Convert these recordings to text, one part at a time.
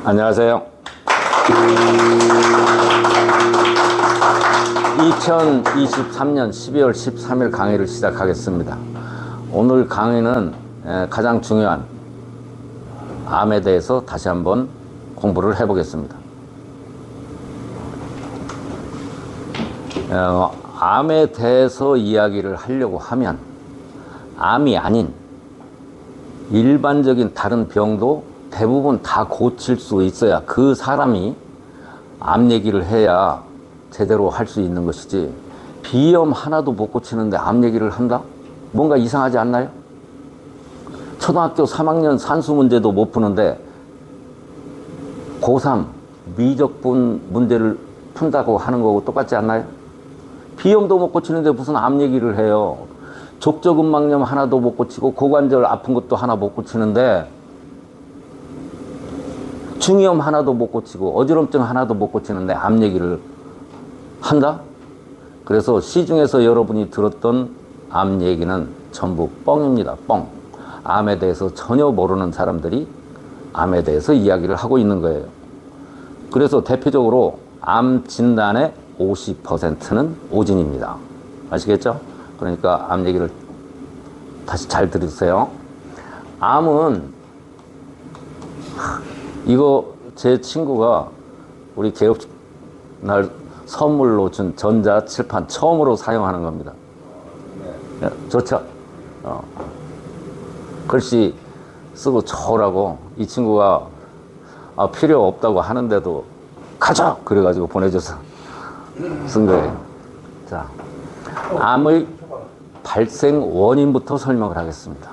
안녕하세요. 2023년 12월 13일 강의를 시작하겠습니다. 오늘 강의는 가장 중요한 암에 대해서 다시 한번 공부를 해보겠습니다. 암에 대해서 이야기를 하려고 하면 암이 아닌 일반적인 다른 병도 대부분 다 고칠 수 있어야 그 사람이 암 얘기를 해야 제대로 할 수 있는 것이지, 비염 하나도 못 고치는데 암 얘기를 한다? 뭔가 이상하지 않나요? 초등학교 3학년 산수 문제도 못 푸는데 고3 미적분 문제를 푼다고 하는 거고 똑같지 않나요? 비염도 못 고치는데 무슨 암 얘기를 해요. 족저근막염 하나도 못 고치고 고관절 아픈 것도 하나 못 고치는데, 중이염 하나도 못 고치고 어지럼증 하나도 못 고치는데 암 얘기를 한다? 그래서 시중에서 여러분이 들었던 암 얘기는 전부 뻥입니다. 뻥. 암에 대해서 전혀 모르는 사람들이 암에 대해서 이야기를 하고 있는 거예요. 그래서 대표적으로 암 진단의 50%는 오진입니다. 아시겠죠? 그러니까 암 얘기를 다시 잘 들으세요. 암은, 이거 제 친구가 우리 개업 날 선물로 준 전자칠판 처음으로 사용하는 겁니다. 네. 좋죠? 글씨 쓰고 좋으라고 이 친구가 필요 없다고 하는데도 가져! 그래가지고 보내줘서 쓴 거예요. 자, 암의 발생 원인부터 설명을 하겠습니다.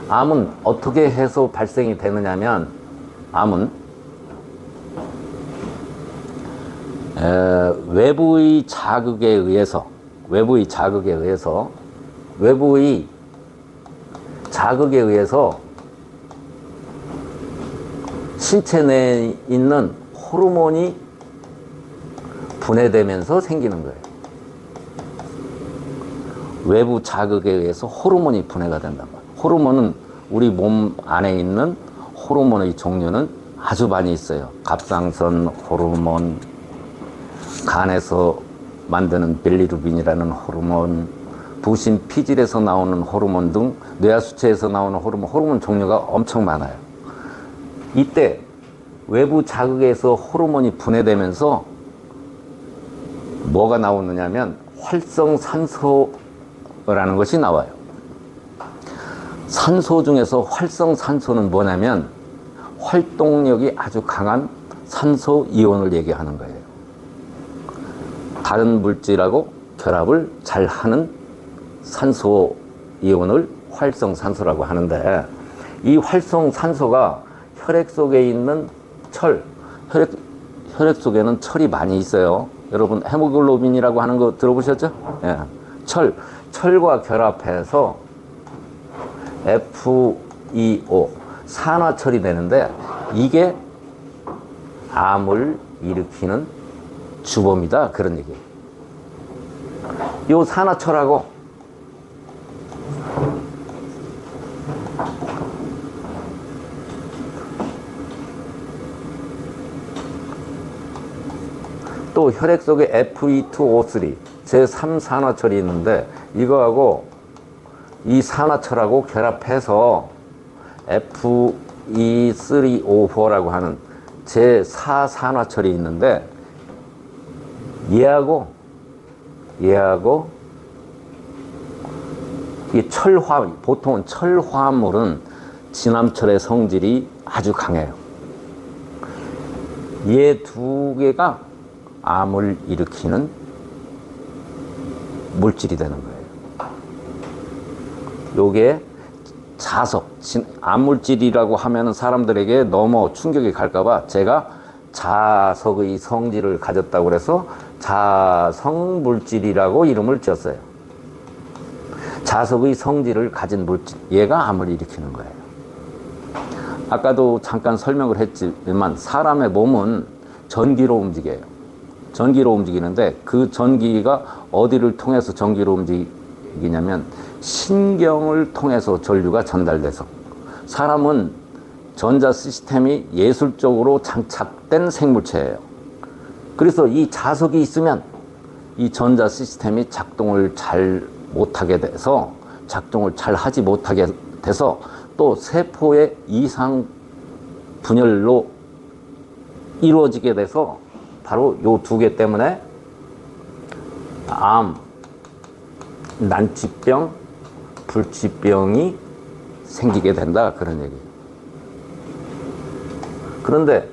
암은 어떻게 해서 발생이 되느냐면, 암은 외부의 자극에 의해서 신체 내에 있는 호르몬이 분해되면서 생기는 거예요. 외부 자극에 의해서 호르몬이 분해가 된단 말이에요. 호르몬은 우리 몸 안에 있는 호르몬의 종류는 아주 많이 있어요. 갑상선 호르몬, 간에서 만드는 빌리루빈이라는 호르몬, 부신 피질에서 나오는 호르몬 등 뇌하수체에서 나오는 호르몬 종류가 엄청 많아요. 이때 외부 자극에서 호르몬이 분해되면서 뭐가 나오느냐면 활성산소라는 것이 나와요. 산소 중에서 활성산소는 뭐냐면 활동력이 아주 강한 산소 이온을 얘기하는 거예요. 다른 물질하고 결합을 잘 하는 산소 이온을 활성산소라고 하는데, 이 활성산소가 혈액 속에 있는 혈액 속에는 철이 많이 있어요. 여러분 헤모글로빈이라고 하는 거 들어보셨죠? 예. 철과 결합해서 FeO, 산화철이 되는데, 이게 암을 일으키는 주범이다, 그런 얘기예요. 요 산화철하고 또 혈액 속에 Fe2O3, 제3산화철이 있는데, 이거하고 이 산화철하고 결합해서 Fe3O4라고 하는 제4산화철이 있는데, 얘하고 이 보통은 철화물은 진암철의 성질이 아주 강해요. 얘 두 개가 암을 일으키는 물질이 되는 거예요. 요게 암물질이라고 하면 사람들에게 너무 충격이 갈까봐 제가 자석의 성질을 가졌다고 그래서 자성물질이라고 이름을 지었어요. 자석의 성질을 가진 물질, 얘가 암을 일으키는 거예요. 아까도 잠깐 설명을 했지만 사람의 몸은 전기로 움직여요. 전기로 움직이는데, 그 전기가 어디를 통해서 전기로 움직이냐면 신경을 통해서 전류가 전달돼서, 사람은 전자 시스템이 예술적으로 장착된 생물체예요. 그래서 이 자석이 있으면 이 전자 시스템이 작동을 잘 못하게 돼서, 작동을 잘 하지 못하게 돼서 또 세포의 이상 분열로 이루어지게 돼서 바로 요 두 개 때문에 암, 난치병, 불치병이 생기게 된다, 그런 얘기예요. 그런데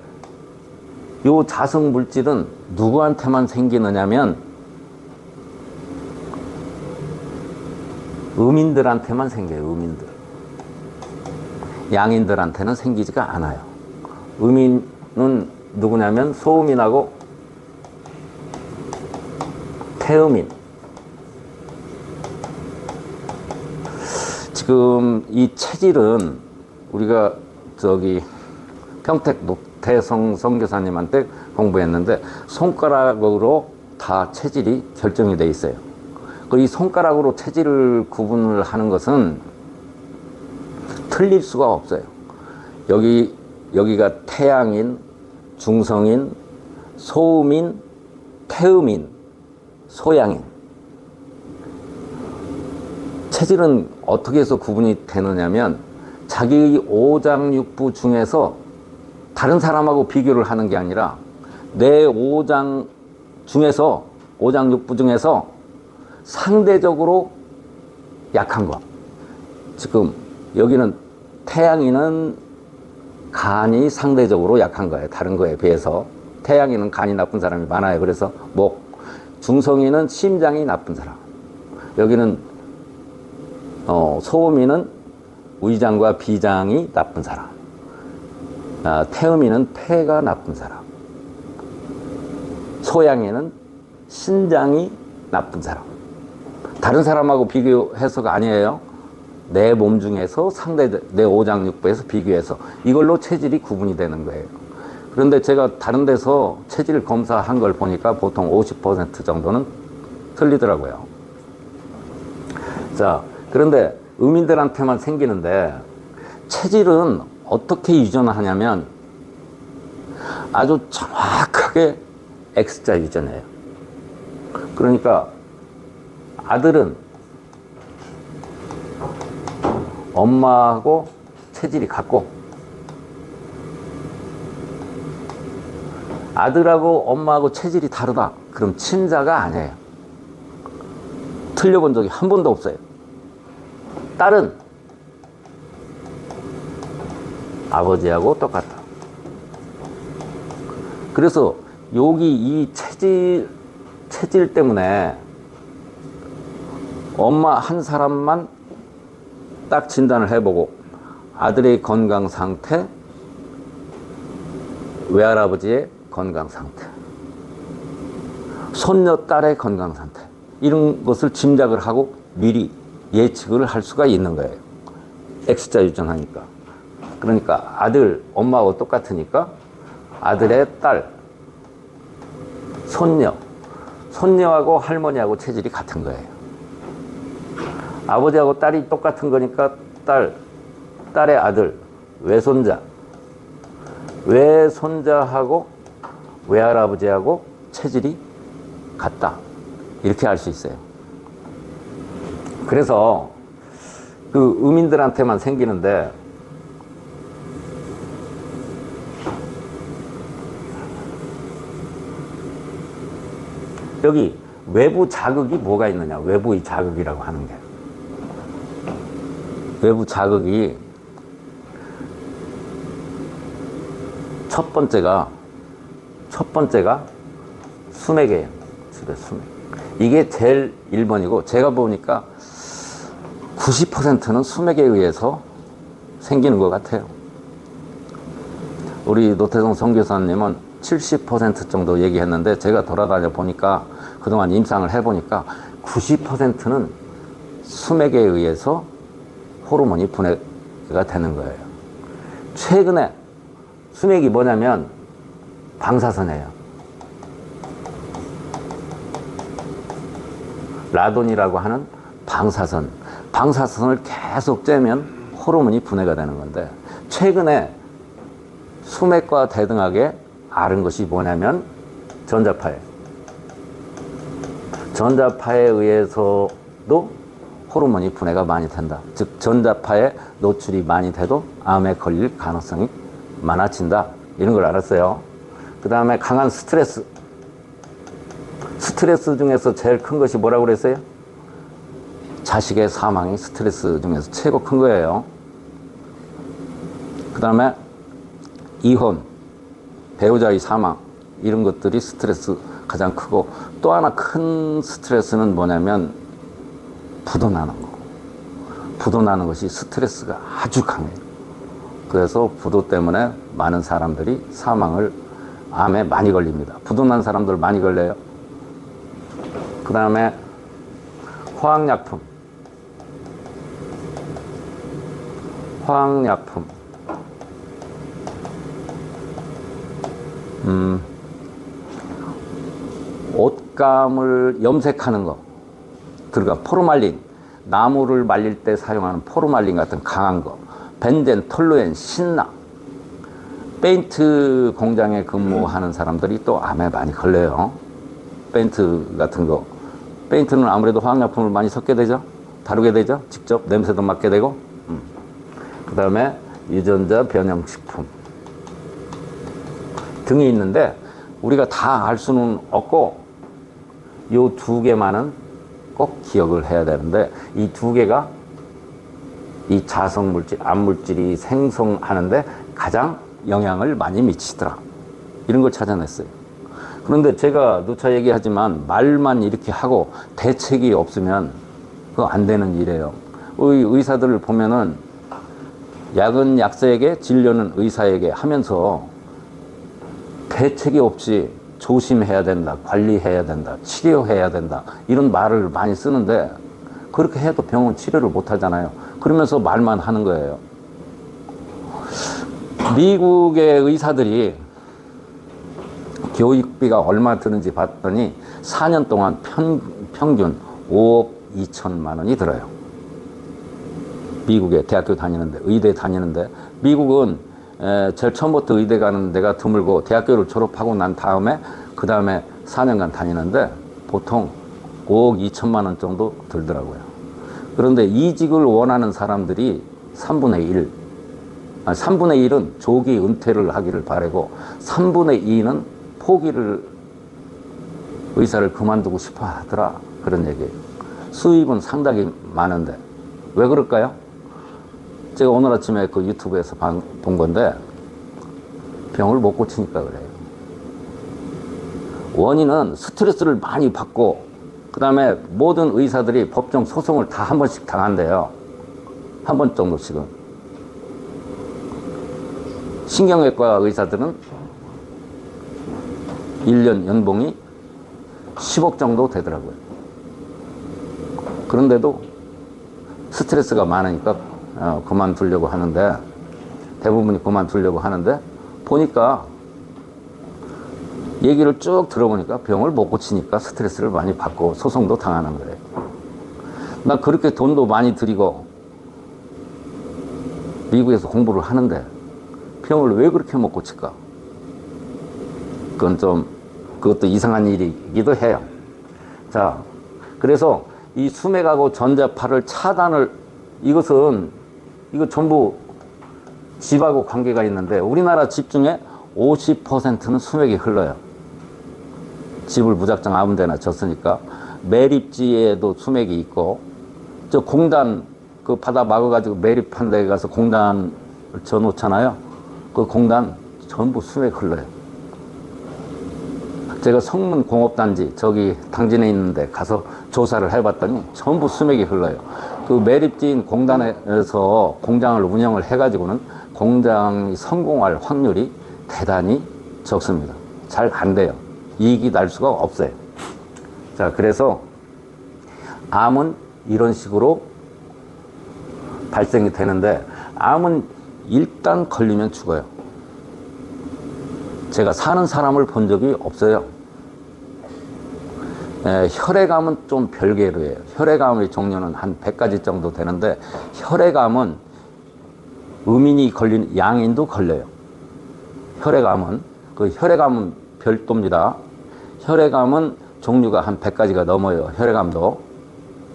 요 자석 물질은 누구한테만 생기느냐면 음인들한테만 생겨요. 음인들. 양인들한테는 생기지가 않아요. 음인은 누구냐면 소음인하고 태음인. 지금 이 체질은 우리가 저기 평택 노태성 선교사님한테 공부했는데 손가락으로 다 체질이 결정이 돼 있어요. 이 손가락으로 체질을 구분을 하는 것은 틀릴 수가 없어요. 여기가 태양인, 중성인, 소음인, 태음인, 소양인. 체질은 어떻게 해서 구분이 되느냐면 자기의 오장육부 중에서 다른 사람하고 비교를 하는 게 아니라 내 오장육부 중에서 상대적으로 약한 거. 지금 여기는 태양인은 간이 상대적으로 약한 거예요. 다른 거에 비해서. 태양인은 간이 나쁜 사람이 많아요. 그래서 목. 중성인은 심장이 나쁜 사람. 여기는 소음인은 위장과 비장이 나쁜 사람. 태음인은 폐가 나쁜 사람. 소양인은 신장이 나쁜 사람. 다른 사람하고 비교해서가 아니에요. 내 몸 중에서 내 오장육부에서 비교해서 이걸로 체질이 구분이 되는 거예요. 그런데 제가 다른 데서 체질 검사한 걸 보니까 보통 50% 정도는 틀리더라고요. 자, 그런데 음인들한테만 생기는데 체질은 어떻게 유전하냐면 아주 정확하게 X자 유전이에요. 그러니까 아들은 엄마하고 체질이 같고 아들하고 엄마하고 체질이 다르다. 그럼 친자가 아니에요. 틀려본 적이 한 번도 없어요. 딸은 아버지하고 똑같다. 그래서 여기 이 체질 때문에 엄마 한 사람만 딱 진단을 해보고 아들의 건강 상태, 외할아버지의 건강 상태, 손녀딸의 건강 상태, 이런 것을 짐작을 하고 미리 예측을 할 수가 있는 거예요. X자 유전하니까. 그러니까 아들, 엄마하고 똑같으니까 아들의 딸, 손녀하고 할머니하고 체질이 같은 거예요. 아버지하고 딸이 똑같은 거니까 딸의 아들, 외손자하고 외할아버지하고 체질이 같다. 이렇게 알 수 있어요. 그래서 그 음인들한테만 생기는데 여기 외부 자극이 뭐가 있느냐. 외부의 자극이라고 하는 게. 외부 자극이 첫 번째가 수맥이에요. 집에 수맥. 이게 제일 1번이고 제가 보니까 90%는 수맥에 의해서 생기는 것 같아요. 우리 노태성 선교사님은 70% 정도 얘기했는데 제가 돌아다녀 보니까 그동안 임상을 해보니까 90%는 수맥에 의해서 호르몬이 분해가 되는 거예요. 최근에 수맥이 뭐냐면 방사선이에요. 라돈이라고 하는 방사선을 계속 쬐면 호르몬이 분해가 되는 건데 최근에 수맥과 대등하게 앓은 것이 뭐냐면 전자파예요. 전자파에 의해서도 호르몬이 분해가 많이 된다. 즉 전자파에 노출이 많이 돼도 암에 걸릴 가능성이 많아진다. 이런 걸 알았어요. 그 다음에 강한 스트레스. 스트레스 중에서 제일 큰 것이 뭐라고 그랬어요? 자식의 사망이 스트레스 중에서 최고 큰 거예요. 그 다음에 이혼, 배우자의 사망, 이런 것들이 스트레스 가장 크고, 또 하나 큰 스트레스는 뭐냐면 부도 나는 거. 부도 나는 것이 스트레스가 아주 강해요. 그래서 부도 때문에 많은 사람들이 사망을, 암에 많이 걸립니다. 부도 난 사람들 많이 걸려요. 그 다음에 화학약품. 화학약품. 옷감을 염색하는 거 들어가. 포르말린, 나무를 말릴 때 사용하는 포르말린 같은 강한 거, 벤젠, 톨루엔, 신나. 페인트 공장에 근무하는 사람들이 또 암에 많이 걸려요. 페인트 같은 거. 페인트는 아무래도 화학약품을 많이 섞게 되죠. 다루게 되죠. 직접 냄새도 맡게 되고. 그 다음에 유전자 변형식품 등이 있는데 우리가 다 알 수는 없고, 요 두 개만은 꼭 기억을 해야 되는데, 이 두 개가 이 자성물질, 암물질이 생성하는데 가장 영향을 많이 미치더라. 이런 걸 찾아냈어요. 그런데 제가 누차 얘기하지만 말만 이렇게 하고 대책이 없으면 그거 안 되는 일이에요. 의사들을 보면은 약은 약사에게, 진료는 의사에게 하면서 대책이 없이 조심해야 된다, 관리해야 된다, 치료해야 된다, 이런 말을 많이 쓰는데 그렇게 해도 병원 치료를 못 하잖아요. 그러면서 말만 하는 거예요. 미국의 의사들이 교육비가 얼마 드는지 봤더니 4년 동안 평균 5억 2천만 원이 들어요. 미국에 대학교 다니는데, 의대 다니는데. 미국은 제일 처음부터 의대 가는 데가 드물고, 대학교를 졸업하고 난 다음에 그 다음에 4년간 다니는데 보통 5억 2천만 원 정도 들더라고요. 그런데 이직을 원하는 사람들이 3분의 1, 3분의 1은 조기 은퇴를 하기를 바라고, 3분의 2는 포기를, 의사를 그만두고 싶어 하더라. 그런 얘기예요. 수입은 상당히 많은데 왜 그럴까요? 제가 오늘 아침에 그 유튜브에서 본 건데, 병을 못 고치니까 그래요. 원인은 스트레스를 많이 받고, 그 다음에 모든 의사들이 법정 소송을 다 한 번씩 당한대요. 한 번 정도씩은. 신경외과 의사들은 1년 연봉이 10억 정도 되더라고요. 그런데도 스트레스가 많으니까 그만두려고 하는데, 대부분이 그만두려고 하는데, 보니까 얘기를 쭉 들어보니까 병을 못 고치니까 스트레스를 많이 받고 소송도 당하는 거예요. 나 그렇게 돈도 많이 들이고 미국에서 공부를 하는데 병을 왜 그렇게 못 고칠까? 그건 좀, 그것도 이상한 일이기도 해요. 자, 그래서 이 수맥하고 전자파를 차단을, 이거 전부 집하고 관계가 있는데, 우리나라 집 중에 50%는 수맥이 흘러요. 집을 무작정 아무 데나 졌으니까. 매립지에도 수맥이 있고, 저 공단, 그 바다 막아가지고 매립한 데 가서 공단을 져 놓잖아요. 그 공단 전부 수맥 흘러요. 제가 성문공업단지 저기 당진에 있는데 가서 조사를 해봤더니 전부 수맥이 흘러요. 그 매립지인 공단에서 공장을 운영을 해가지고는 공장이 성공할 확률이 대단히 적습니다. 잘 안 돼요. 이익이 날 수가 없어요. 자, 그래서 암은 이런 식으로 발생이 되는데, 암은 일단 걸리면 죽어요. 제가 사는 사람을 본 적이 없어요. 혈액암은 좀 별개로 해요. 혈액암의 종류는 한 100가지 정도 되는데, 혈액암은 음인이 걸린 양인도 걸려요. 혈액암은. 그 혈액암은 별도입니다. 혈액암은 종류가 한 100가지가 넘어요. 혈액암도.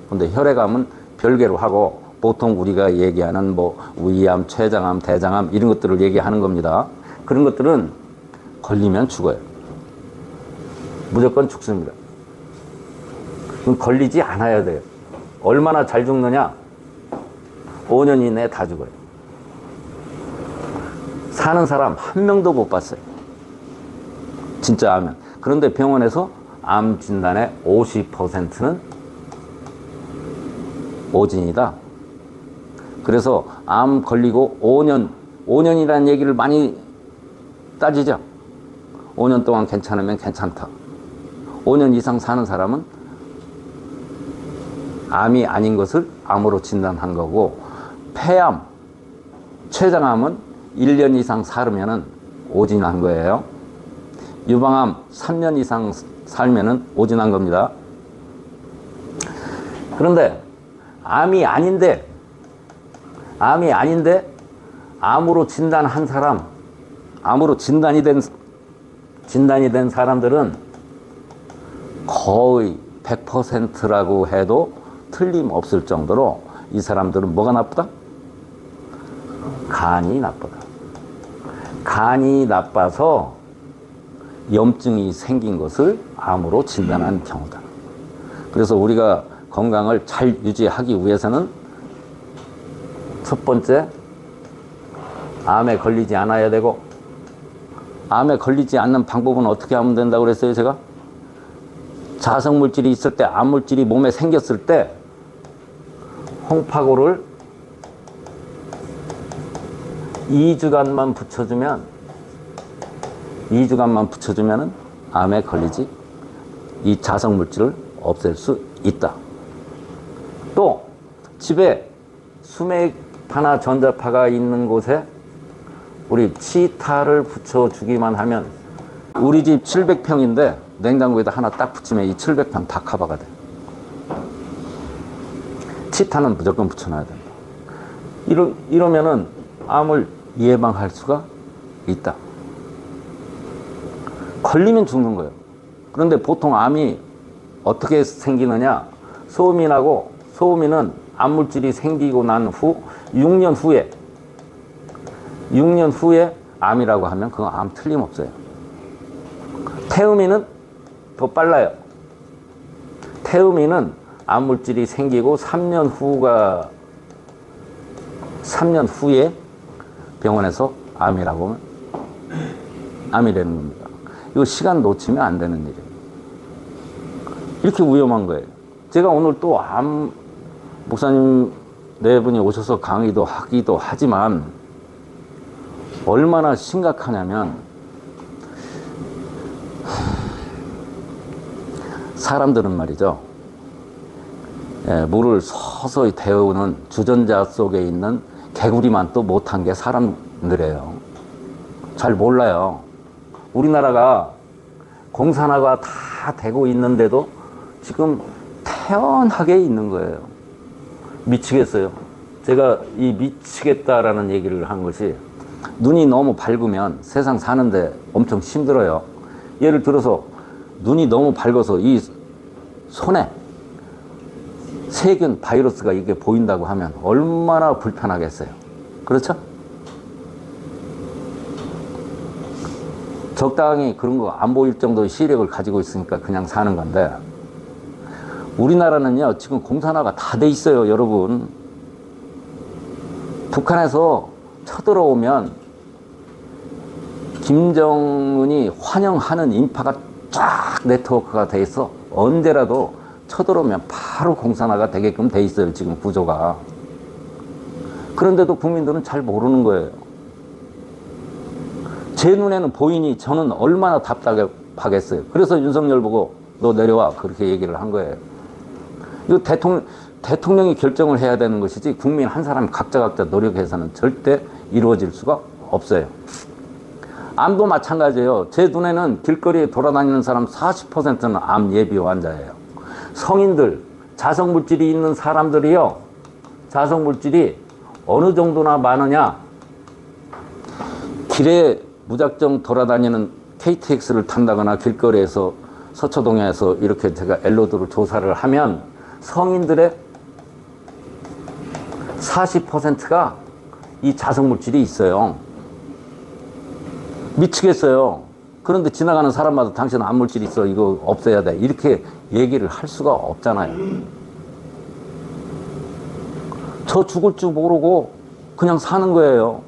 근데 혈액암은 별개로 하고 보통 우리가 얘기하는 뭐 위암, 췌장암, 대장암 이런 것들을 얘기하는 겁니다. 그런 것들은 걸리면 죽어요. 무조건 죽습니다. 그럼 걸리지 않아야 돼요. 얼마나 잘 죽느냐? 5년 이내에 다 죽어요. 사는 사람 한 명도 못 봤어요. 진짜 암은. 그런데 병원에서 암 진단의 50%는 오진이다. 그래서 암 걸리고 5년이라는 얘기를 많이 따지죠. 5년 동안 괜찮으면 괜찮다. 5년 이상 사는 사람은 암이 아닌 것을 암으로 진단한 거고, 폐암, 췌장암은 1년 이상 살으면은 오진한 거예요. 유방암 3년 이상 살면은 오진한 겁니다. 그런데 암이 아닌데 암으로 진단한 사람, 암으로 진단이 된 사람들은 거의 100%라고 해도 틀림없을 정도로 이 사람들은 뭐가 나쁘다? 간이 나쁘다. 간이 나빠서 염증이 생긴 것을 암으로 진단한 경우다. 그래서 우리가 건강을 잘 유지하기 위해서는 첫 번째, 암에 걸리지 않아야 되고, 암에 걸리지 않는 방법은 어떻게 하면 된다고 그랬어요, 제가? 자성물질이 있을 때, 암물질이 몸에 생겼을 때 홍파고를 2주간만 붙여주면 암에 걸리지 이 자성물질을 없앨 수 있다. 또 집에 수맥파나 전자파가 있는 곳에 우리 치타를 붙여주기만 하면, 우리 집 700평인데 냉장고에다 하나 딱 붙이면 이 700평 다 커버가 돼. 치타는 무조건 붙여놔야 된다. 이러면은 암을 예방할 수가 있다. 걸리면 죽는 거예요. 그런데 보통 암이 어떻게 생기느냐? 소음이 나고, 소음이는 암물질이 생기고 난 후 6년 후에 암이라고 하면 그건 암 틀림없어요. 태음인은 더 빨라요. 태음인은 암물질이 생기고 3년 후에 병원에서 암이라고 하면 암이라는 겁니다. 이거 시간 놓치면 안 되는 일이에요. 이렇게 위험한 거예요. 제가 오늘 또 암 목사님 네 분이 오셔서 강의도 하기도 하지만 얼마나 심각하냐면, 사람들은 말이죠, 물을 서서히 데우는 주전자 속에 있는 개구리만 또 못한 게 사람들이에요. 잘 몰라요. 우리나라가 공산화가 다 되고 있는데도 지금 태연하게 있는 거예요. 미치겠어요. 제가 이 미치겠다라는 얘기를 한 것이, 눈이 너무 밝으면 세상 사는데 엄청 힘들어요. 예를 들어서 눈이 너무 밝아서 이 손에 세균, 바이러스가 이게 보인다고 하면 얼마나 불편하겠어요. 그렇죠? 적당히 그런 거 안 보일 정도의 시력을 가지고 있으니까 그냥 사는 건데, 우리나라는요 지금 공산화가 다 돼 있어요. 여러분, 북한에서 쳐들어오면 김정은이 환영하는 인파가 쫙 네트워크가 돼 있어. 언제라도 쳐들어오면 바로 공산화가 되게끔 돼 있어요, 지금 구조가. 그런데도 국민들은 잘 모르는 거예요. 제 눈에는 보이니 저는 얼마나 답답하겠어요. 그래서 윤석열 보고 너 내려와 그렇게 얘기를 한 거예요. 이거 대통령이 결정을 해야 되는 것이지 국민 한 사람 각자 노력해서는 절대 이루어질 수가 없어요. 암도 마찬가지예요. 제 눈에는 길거리에 돌아다니는 사람 40%는 암 예비 환자예요. 성인들, 자성물질이 있는 사람들이요, 자성물질이 어느 정도나 많으냐, 길에 무작정 돌아다니는 KTX를 탄다거나 길거리에서 서초동에서 이렇게 제가 엘로드를 조사를 하면 성인들의 40%가 이 자석물질이 있어요. 미치겠어요. 그런데 지나가는 사람마다 당신 암물질 있어, 이거 없애야 돼, 이렇게 얘기를 할 수가 없잖아요. 저 죽을 줄 모르고 그냥 사는 거예요.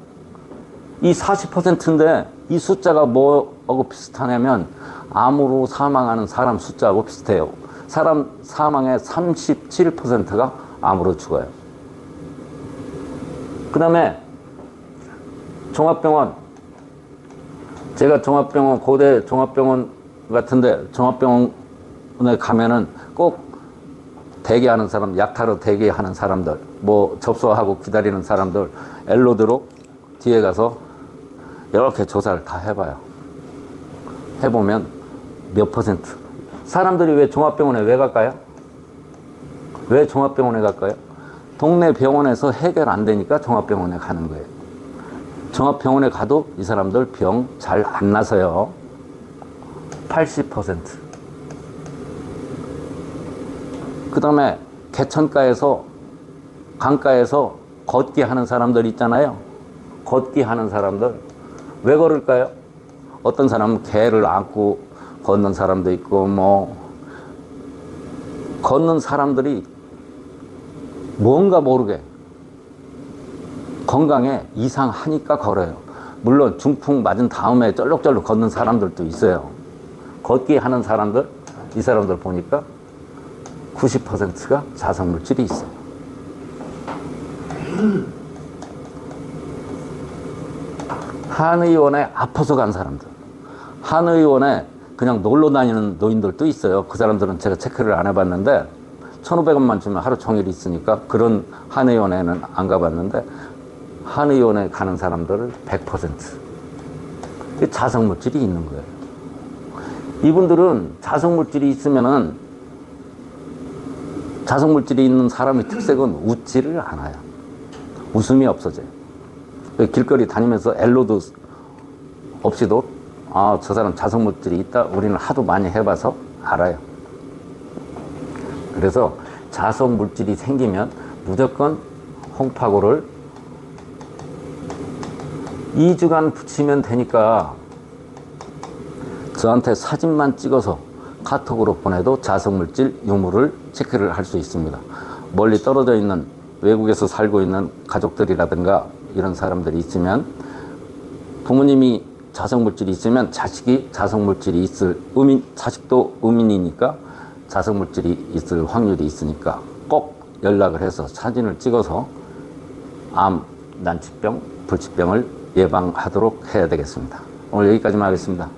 이 40%인데 이 숫자가 뭐하고 비슷하냐면 암으로 사망하는 사람 숫자하고 비슷해요. 사람 사망의 37%가 암으로 죽어요. 그 다음에 종합병원, 제가 종합병원, 고대 종합병원 같은데 종합병원에 가면은 꼭 대기하는 사람, 약타로 대기하는 사람들, 뭐 접수하고 기다리는 사람들 엘로드로 뒤에 가서 이렇게 조사를 다 해봐요. 해보면 몇 퍼센트. 사람들이 왜 종합병원에 왜 갈까요? 왜 종합병원에 갈까요? 동네 병원에서 해결 안 되니까 종합병원에 가는 거예요. 종합병원에 가도 이 사람들 병 잘 안 나서요. 80%. 그 다음에 개천가에서, 강가에서 걷기 하는 사람들 있잖아요. 걷기 하는 사람들 왜 걸을까요? 어떤 사람은 개를 안고 걷는 사람도 있고, 뭐 걷는 사람들이 뭔가 모르게 건강에 이상하니까 걸어요. 물론 중풍 맞은 다음에 쩔룩쩔룩 걷는 사람들도 있어요. 걷기 하는 사람들, 이 사람들 보니까 90%가 자석물질이 있어요. 한의원에 아파서 간 사람들, 한의원에 그냥 놀러 다니는 노인들도 있어요. 그 사람들은 제가 체크를 안 해봤는데 1,500원만 주면 하루 종일 있으니까 그런 한의원에는 안 가봤는데, 한의원에 가는 사람들은 100% 자석물질이 있는 거예요. 이분들은 자석물질이 있으면은, 자석물질이 있는 사람의 특색은 웃지를 않아요. 웃음이 없어져요. 길거리 다니면서 엘로드 없이도 아, 저 사람 자석물질이 있다, 우리는 하도 많이 해봐서 알아요. 그래서 자석물질이 생기면 무조건 홍파고를 2주간 붙이면 되니까 저한테 사진만 찍어서 카톡으로 보내도 자석물질 유무를 체크를 할 수 있습니다. 멀리 떨어져 있는, 외국에서 살고 있는 가족들이라든가 이런 사람들이 있으면, 부모님이 자석물질이 있으면 자식이 자석물질이 있을, 자식도 의민이니까 자석물질이 있을 확률이 있으니까 꼭 연락을 해서 사진을 찍어서 암, 난치병, 불치병을 예방하도록 해야 되겠습니다. 오늘 여기까지만 하겠습니다.